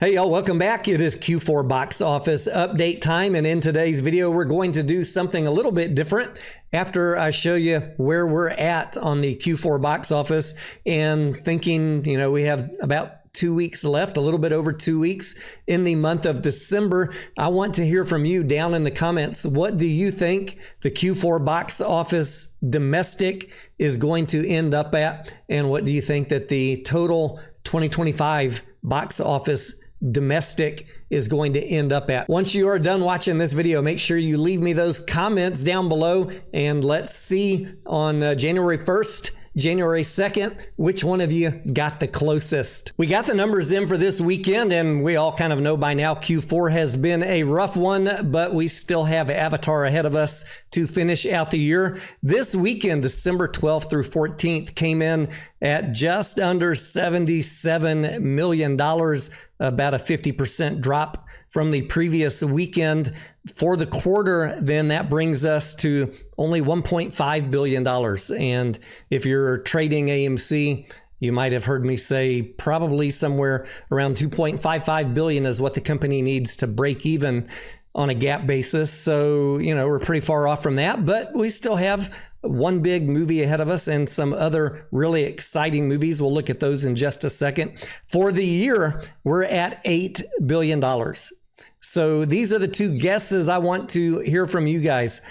Hey y'all, welcome back. It is Q4 box office update time, and in today's video we're going to do something a little bit different. After I show you where we're at on the Q4 box office and thinking, we have about 2 weeks left, a little bit over 2 weeks in the month of December. I want to hear from you down in the comments. What do you think the Q4 box office domestic is going to end up at? And what do you think that the total 2025 box office domestic is going to end up at? Once you are done watching this video, make sure you leave me those comments down below, and let's see on January 1st, January 2nd, which one of you got the closest. We got the numbers in for this weekend, and we all kind of know by now Q4 has been a rough one, but we still have Avatar ahead of us to finish out the year. This weekend, December 12th through 14th, came in at just under $77 million, about a 50% drop from the previous weekend. For the quarter, then that brings us to only $1.5 billion. And if you're trading AMC, you might have heard me say probably somewhere around $2.55 billion is what the company needs to break even on a GAAP basis. So, we're pretty far off from that, but we still have one big movie ahead of us and some other really exciting movies. We'll look at those in just a second. For the year, we're at $8 billion. So these are the two guesses I want to hear from you guys.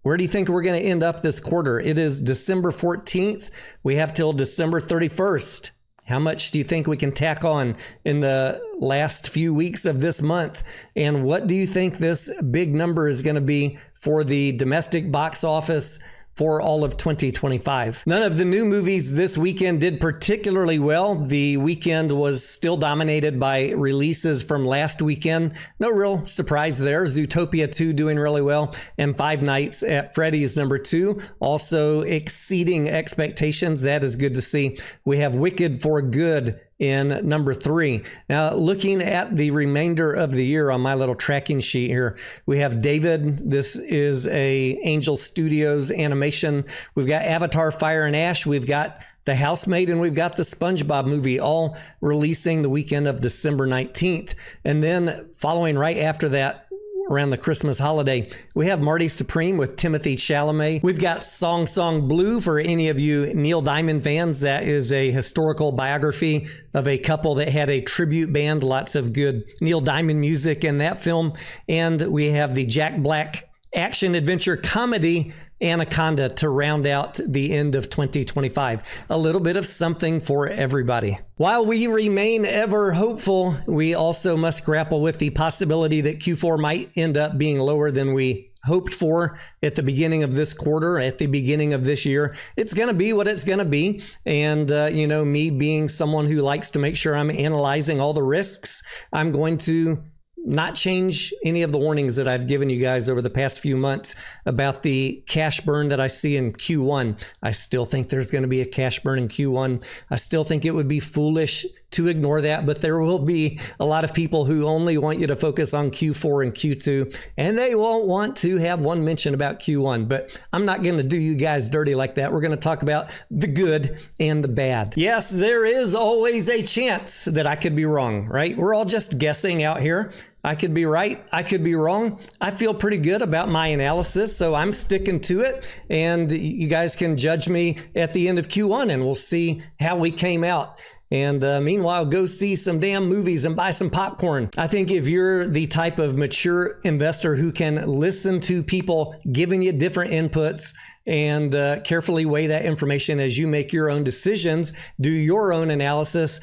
Where do you think we're going to end up this quarter? It is December 14th. We have till December 31st. How much do you think we can tack on in the last few weeks of this month? And what do you think this big number is going to be for the domestic box office for all of 2025. None of the new movies this weekend did particularly well. The weekend was still dominated by releases from last weekend. No real surprise there. Zootopia 2 doing really well, and Five Nights at Freddy's #2 also exceeding expectations. That is good to see. We have Wicked for Good in #3. Now, looking at the remainder of the year on my little tracking sheet here, we have David. This is a Angel Studios animation. We've got Avatar Fire and Ash. We've got The Housemaid, and we've got the SpongeBob movie, all releasing the weekend of December 19th. And then following right after that, around the Christmas holiday, we have Marty Supreme with Timothy Chalamet. We've got Song Song Blue for any of you Neil Diamond fans. That is a historical biography of a couple that had a tribute band. Lots of good Neil Diamond music in that film. And we have the Jack Black action adventure comedy Anaconda to round out the end of 2025. A little bit of something for everybody. While we remain ever hopeful, we also must grapple with the possibility that Q4 might end up being lower than we hoped for at the beginning of this quarter, at the beginning of this year. It's going to be what it's going to be. And, me being someone who likes to make sure I'm analyzing all the risks, I'm going to not change any of the warnings that I've given you guys over the past few months about the cash burn that I see in Q1. I still think there's going to be a cash burn in Q1. I still think it would be foolish to ignore that, but there will be a lot of people who only want you to focus on Q4 and Q2, and they won't want to have one mention about Q1, but I'm not going to do you guys dirty like that. We're going to talk about the good and the bad. Yes, there is always a chance that I could be wrong, right? We're all just guessing out here. I could be right. I could be wrong. I feel pretty good about my analysis, so I'm sticking to it. And you guys can judge me at the end of Q1, and we'll see how we came out. And meanwhile, go see some damn movies and buy some popcorn. I think if you're the type of mature investor who can listen to people giving you different inputs and carefully weigh that information as you make your own decisions, do your own analysis,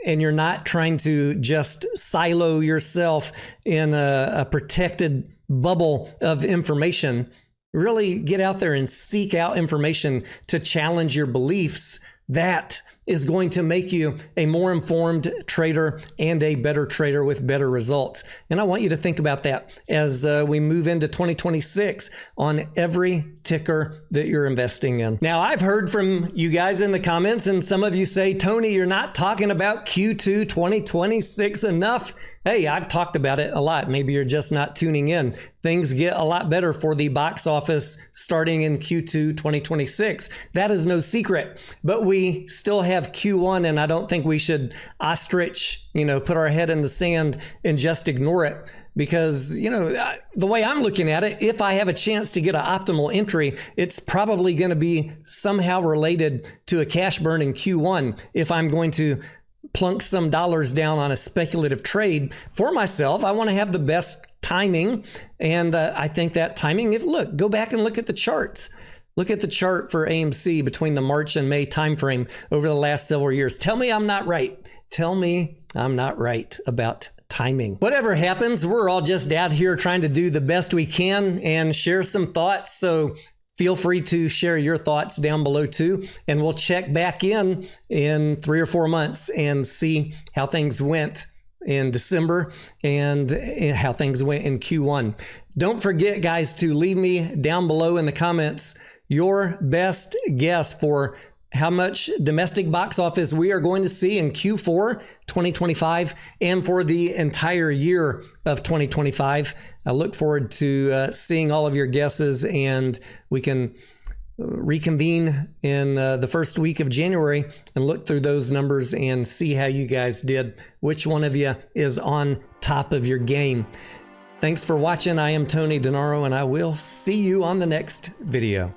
and you're not trying to just silo yourself in a protected bubble of information, really get out there and seek out information to challenge your beliefs. That is going to make you a more informed trader and a better trader with better results. And I want you to think about that as we move into 2026 on every ticker that you're investing in. Now, I've heard from you guys in the comments, and some of you say, Tony, you're not talking about Q2 2026 enough. Hey, I've talked about it a lot. Maybe you're just not tuning in. Things get a lot better for the box office starting in Q2 2026. That is no secret, but we still have have Q1, and I don't think we should ostrich, put our head in the sand and just ignore it. Because, the way I'm looking at it, if I have a chance to get an optimal entry, it's probably going to be somehow related to a cash burn in Q1 if I'm going to plunk some dollars down on a speculative trade for myself. I want to have the best timing. And I think that timing, go back and look at the charts. Look at the chart for AMC between the March and May timeframe over the last several years. Tell me I'm not right. Tell me I'm not right about timing. Whatever happens, we're all just out here trying to do the best we can and share some thoughts. So feel free to share your thoughts down below too. And we'll check back in 3 or 4 months and see how things went in December and how things went in Q1. Don't forget, guys, to leave me down below in the comments your best guess for how much domestic box office we are going to see in Q4 2025 and for the entire year of 2025. I look forward to seeing all of your guesses, and we can reconvene in the first week of January and look through those numbers and see how you guys did, which one of you is on top of your game. Thanks for watching. I am TonyDenaro, and I will see you on the next video.